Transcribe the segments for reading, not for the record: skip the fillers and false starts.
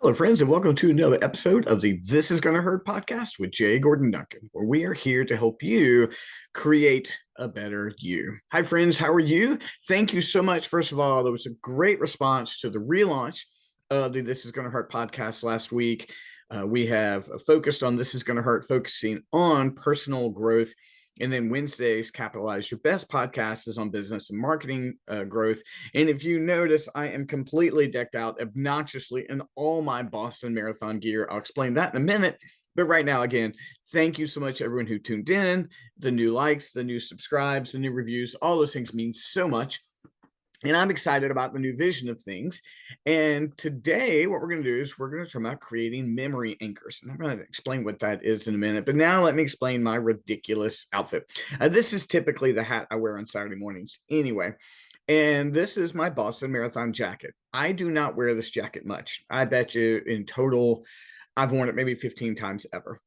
Hello, friends, and welcome to another episode of the This Is Gonna Hurt podcast with Jay Gordon Duncan, where we are here to help you create a better you. Hi, friends, how are you? Thank you so much. First of all, there was a great response to the relaunch of the This Is Gonna Hurt podcast last week. We have focused on This Is Gonna Hurt, focusing on personal growth. And then Wednesdays, Capitalize Your Best podcast is on business and marketing growth. And if you notice, I am completely decked out obnoxiously in all my Boston Marathon gear. I'll explain that in a minute. But right now, again, thank you so much, everyone who tuned in, the new likes, the new subscribes, the new reviews. All those things mean so much. And I'm excited about the new vision of things. And today, what we're going to do is we're going to talk about creating memory anchors. And I'm going to explain what that is in a minute. But now let me explain my ridiculous outfit. This is typically the hat I wear on Saturday mornings anyway. And this is my Boston Marathon jacket. I do not wear this jacket much. I bet you in total, I've worn it maybe 15 times ever.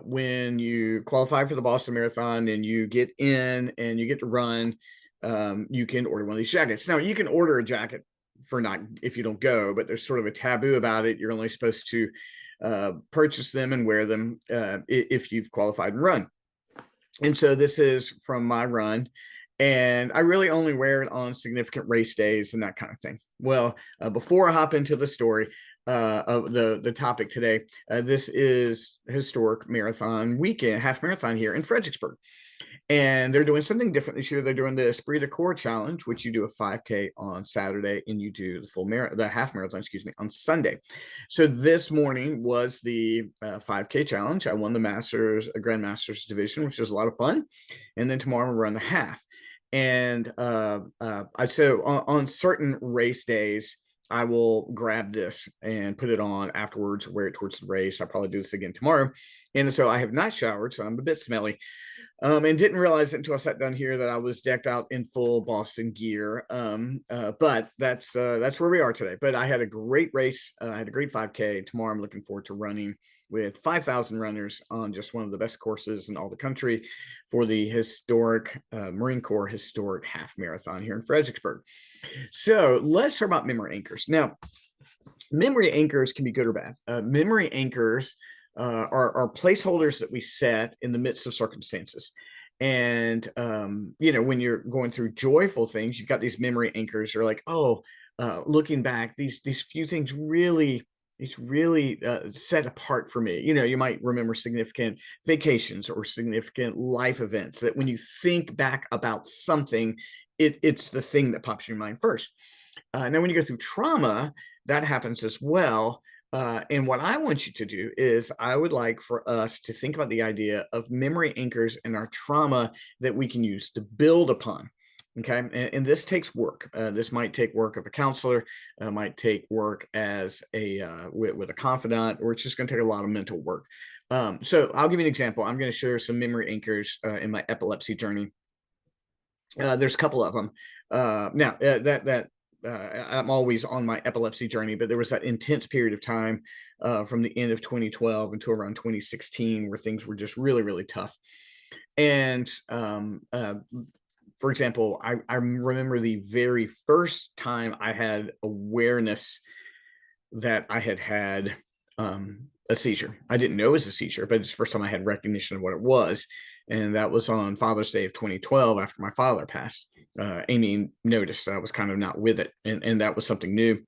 When you qualify for the Boston Marathon and you get in and you get to run, you can order one of these jackets. Now, you can order a jacket for not if you don't go, but there's sort of a taboo about it. You're only supposed to purchase them and wear them if you've qualified and run. And so this is from my run. And I really only wear it on significant race days and that kind of thing. Well, before I hop into the story of the topic today, this is historic marathon weekend, half marathon here in Fredericksburg. And they're doing something different this year. They're doing the Esprit de Corps challenge, which you do a 5K on Saturday and you do the half marathon, on Sunday. So this morning was the 5K challenge. I won the Grandmasters division, which was a lot of fun. And then tomorrow we'll run the half. And so on certain race days, I will grab this and put it on afterwards, wear it towards the race. I'll probably do this again tomorrow. And so I have not showered, so I'm a bit smelly. And didn't realize it until I sat down here that I was decked out in full Boston gear. But that's where we are today. But I had a great race. I had a great 5K. Tomorrow I'm looking forward to running with 5,000 runners on just one of the best courses in all the country for the historic Marine Corps historic half marathon here in Fredericksburg. So let's talk about memory anchors. Now, memory anchors can be good or bad. Memory anchors are placeholders that we set in the midst of circumstances. And when you're going through joyful things, you've got these memory anchors. You're like, oh, looking back, these few things really, it's really set apart for me. You might remember significant vacations or significant life events that when you think back about something, it's the thing that pops in your mind first. Now, when you go through trauma, that happens as well. And what I want you to do is I would like for us to think about the idea of memory anchors in our trauma that we can use to build upon. Okay. And this takes work. This might take work of a counselor, might take work as with a confidant, or it's just going to take a lot of mental work. So I'll give you an example. I'm going to share some memory anchors in my epilepsy journey. There's a couple of them. I'm always on my epilepsy journey, but there was that intense period of time from the end of 2012 until around 2016 where things were just really, really tough. And for example, I remember the very first time I had awareness that I had a seizure. I didn't know it was a seizure, but it's the first time I had recognition of what it was. And that was on Father's Day of 2012 after my father passed. Amy noticed that I was kind of not with it. And that was something new.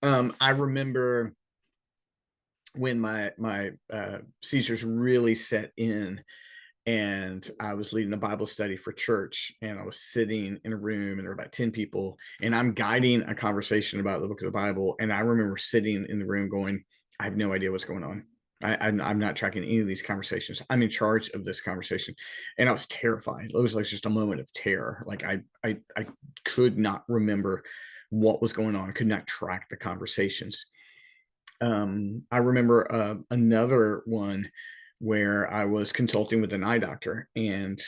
I remember when my seizures really set in, and I was leading a Bible study for church, and I was sitting in a room and there were about 10 people, and I'm guiding a conversation about the book of the Bible. And I remember sitting in the room going, I have no idea what's going on. I'm not tracking any of these conversations. I'm in charge of this conversation. And I was terrified. It was like just a moment of terror. Like I could not remember what was going on. I could not track the conversations. I remember another one where I was consulting with an eye doctor, and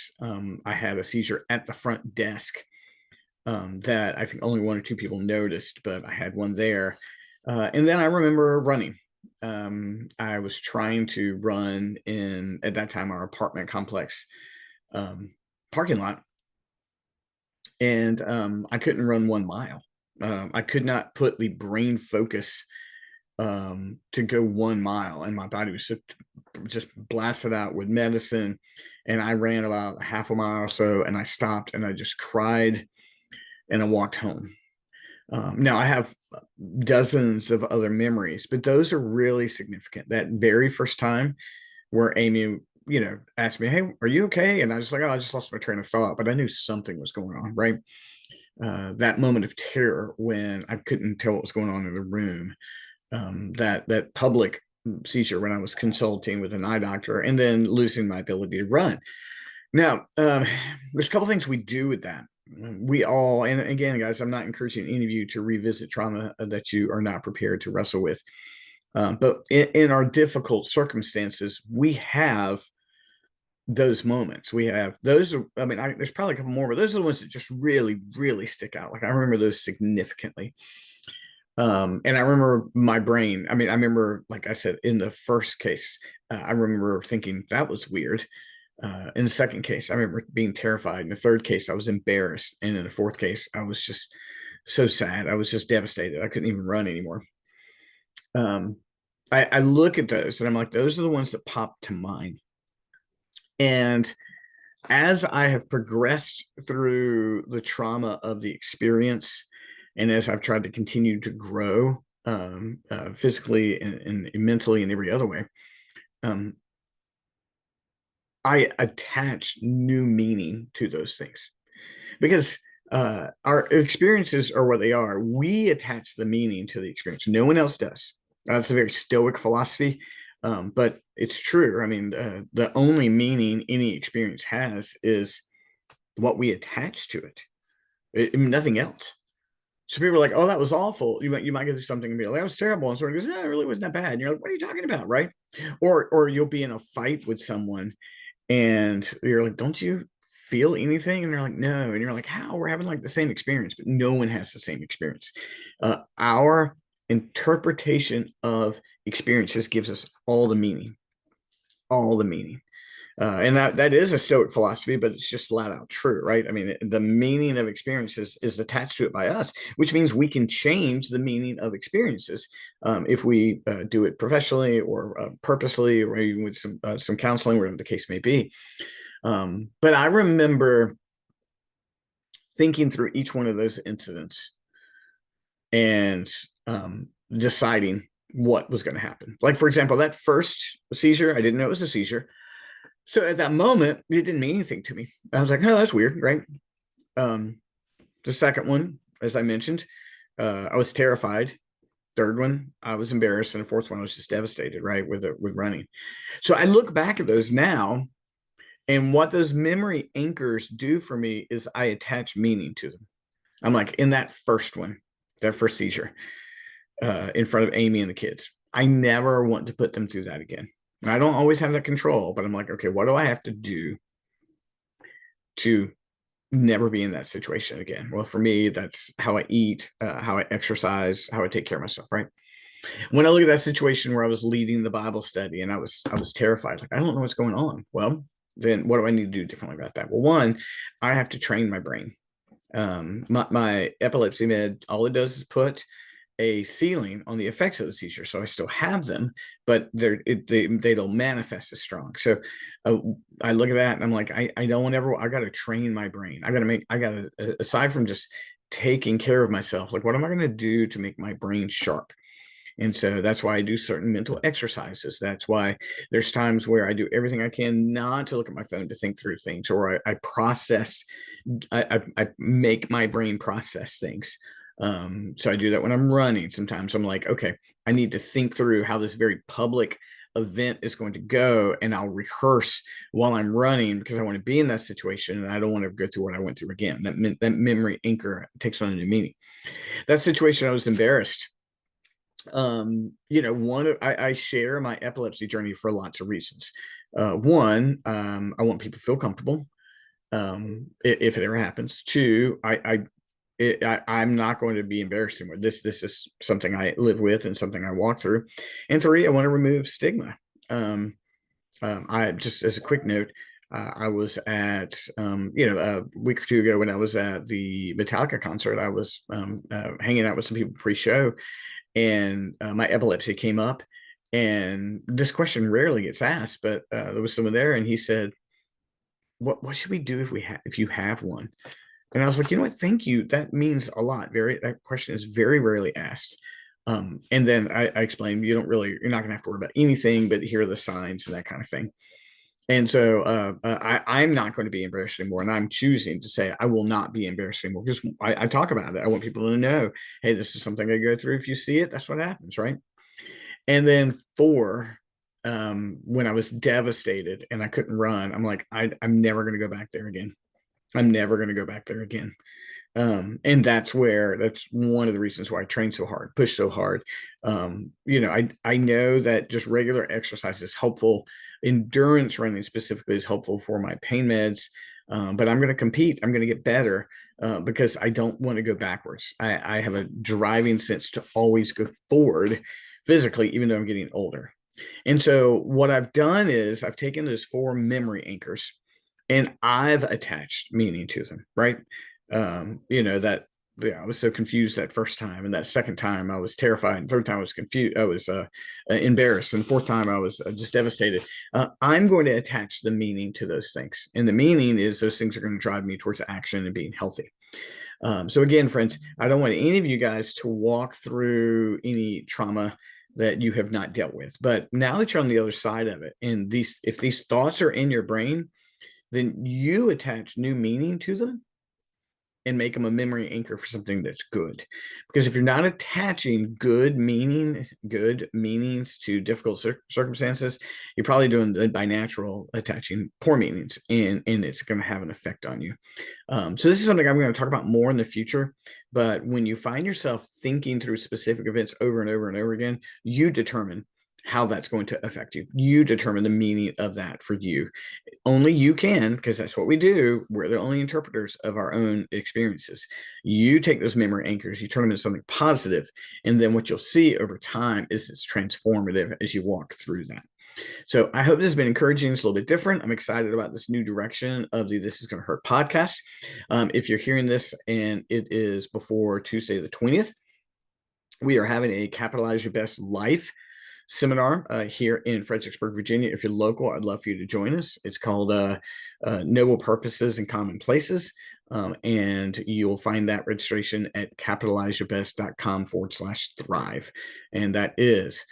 I had a seizure at the front desk that I think only one or two people noticed, but I had one there. And then I remember running. I was trying to run in, at that time, our apartment complex parking lot, and I couldn't run 1 mile. I could not put the brain focus to go 1 mile, and my body was just blasted out with medicine. And I ran about half a mile or so, and I stopped and I just cried and I walked home. Now I have dozens of other memories, but those are really significant. That very first time where Amy, asked me, "Hey, are you okay?" And I was like, "Oh, I just lost my train of thought," but I knew something was going on, right? That moment of terror when I couldn't tell what was going on in the room, that public seizure when I was consulting with an eye doctor, and then losing my ability to run. Now, there's a couple things we do with that. We all, and again, guys, I'm not encouraging any of you to revisit trauma that you are not prepared to wrestle with. But in our difficult circumstances, we have those moments. We have those. I mean, there's probably a couple more, but those are the ones that just really, really stick out. Like I remember those significantly. And I remember my brain. I mean, I remember, like I said, in the first case, I remember thinking that was weird. In the second case, I remember being terrified. In the third case, I was embarrassed. And in the fourth case, I was just so sad. I was just devastated. I couldn't even run anymore. Um, I look at those and I'm like, those are the ones that pop to mind. And as I have progressed through the trauma of the experience, and as I've tried to continue to grow physically and mentally and every other way, um, I attach new meaning to those things because our experiences are what they are. We attach the meaning to the experience. No one else does. That's a very stoic philosophy, but it's true. I mean, the only meaning any experience has is what we attach to nothing else. So people are like, "Oh, that was awful." You might get to something and be like, "That was terrible," and someone goes, "No, it really wasn't that bad." And you're like, "What are you talking about?" Right? Or you'll be in a fight with someone and you're like, "Don't you feel anything?" And they're like, "No." And you're like, "How? We're having like the same experience," but no one has the same experience. Our interpretation of experiences gives us all the meaning, all the meaning. And that is a Stoic philosophy, but it's just flat out true, right? I mean, the meaning of experiences is attached to it by us, which means we can change the meaning of experiences if we do it professionally or purposely, or even with some counseling, whatever the case may be. But I remember thinking through each one of those incidents and deciding what was going to happen. Like, for example, that first seizure, I didn't know it was a seizure. So at that moment, it didn't mean anything to me. I was like, "Oh, that's weird," right? The second one, as I mentioned, I was terrified. Third one, I was embarrassed, and the fourth one, I was just devastated, right, with running. So I look back at those now, and what those memory anchors do for me is I attach meaning to them. I'm like, in that first one, that first seizure, in front of Amy and the kids, I never want to put them through that again. I don't always have that control, but I'm like, okay, what do I have to do to never be in that situation again? Well, for me, that's how I eat, how I exercise, how I take care of myself, right? When I look at that situation where I was leading the Bible study and I was terrified, like I don't know what's going on. Well, then what do I need to do differently about that? Well, one, I have to train my brain. My epilepsy med, all it does is put a ceiling on the effects of the seizure. So I still have them, but they don't manifest as strong. So I look at that and I'm like, I don't ever, I got to train my brain. I got to, aside from just taking care of myself, like what am I going to do to make my brain sharp? And so that's why I do certain mental exercises. That's why there's times where I do everything I can not to look at my phone to think through things, or I process, I make my brain process things. So I do that when I'm running. Sometimes I'm like, okay, I need to think through how this very public event is going to go, and I'll rehearse while I'm running because I want to be in that situation and I don't want to go through what I went through again. That memory anchor takes on a new meaning. That situation, I was embarrassed. I share my epilepsy journey for lots of reasons. One, I want people to feel comfortable if it ever happens. Two, I'm not going to be embarrassed anymore. This is something I live with and something I walk through. And three, I want to remove stigma. I just, as a quick note, I was at a week or two ago when I was at the Metallica concert. I was hanging out with some people pre-show, and my epilepsy came up. And this question rarely gets asked, but there was someone there, and he said, what should we do if you have one? And I was like, you know what? Thank you. That means a lot. That question is very rarely asked. And then I explained, you're not going to have to worry about anything, but here are the signs and that kind of thing. And so I'm not going to be embarrassed anymore. And I'm choosing to say I will not be embarrassed anymore, because I talk about it. I want people to know, hey, this is something I go through. If you see it, that's what happens, right? And then four, when I was devastated and I couldn't run, I'm like, I'm never going to go back there again. I'm never going to go back there again. And that's one of the reasons why I train so hard, push so hard. I know that just regular exercise is helpful. Endurance running specifically is helpful for my pain meds. But I'm going to compete. I'm going to get better because I don't want to go backwards. I have a driving sense to always go forward physically, even though I'm getting older. And so what I've done is I've taken those four memory anchors and I've attached meaning to them, right? That I was so confused that first time, and that second time I was terrified, and third time I was confused, I was embarrassed, and fourth time I was just devastated. I'm going to attach the meaning to those things, and the meaning is those things are going to drive me towards action and being healthy. So again, friends, I don't want any of you guys to walk through any trauma that you have not dealt with, but now that you're on the other side of it, and if these thoughts are in your brain, then you attach new meaning to them and make them a memory anchor for something that's good. Because if you're not attaching good meanings to difficult circumstances, you're probably doing by natural attaching poor meanings, and it's going to have an effect on you. So this is something I'm going to talk about more in the future. But when you find yourself thinking through specific events over and over and over again, you determine how that's going to affect you. You determine the meaning of that for you. Only you can, because that's what we do. We're the only interpreters of our own experiences. You take those memory anchors, you turn them into something positive, and then what you'll see over time is it's transformative as you walk through that. So I hope this has been encouraging. It's a little bit different. I'm excited about this new direction of the This Is Going to Hurt podcast. If you're hearing this and it is before Tuesday the 20th, we are having a Capitalize Your Best Life seminar here in Fredericksburg, Virginia. If you're local, I'd love for you to join us. It's called Noble Purposes and Common Places. And you'll find that registration at capitalizeyourbest.com/thrive. And that is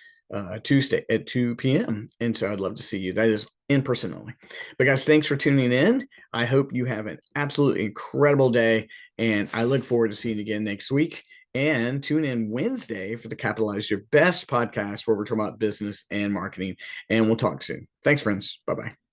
Tuesday at 2 p.m. And so I'd love to see you. That is in person only. But guys, thanks for tuning in. I hope you have an absolutely incredible day. And I look forward to seeing you again next week. And tune in Wednesday for the Capitalize Your Best podcast, where we're talking about business and marketing. And we'll talk soon. Thanks, friends. Bye-bye.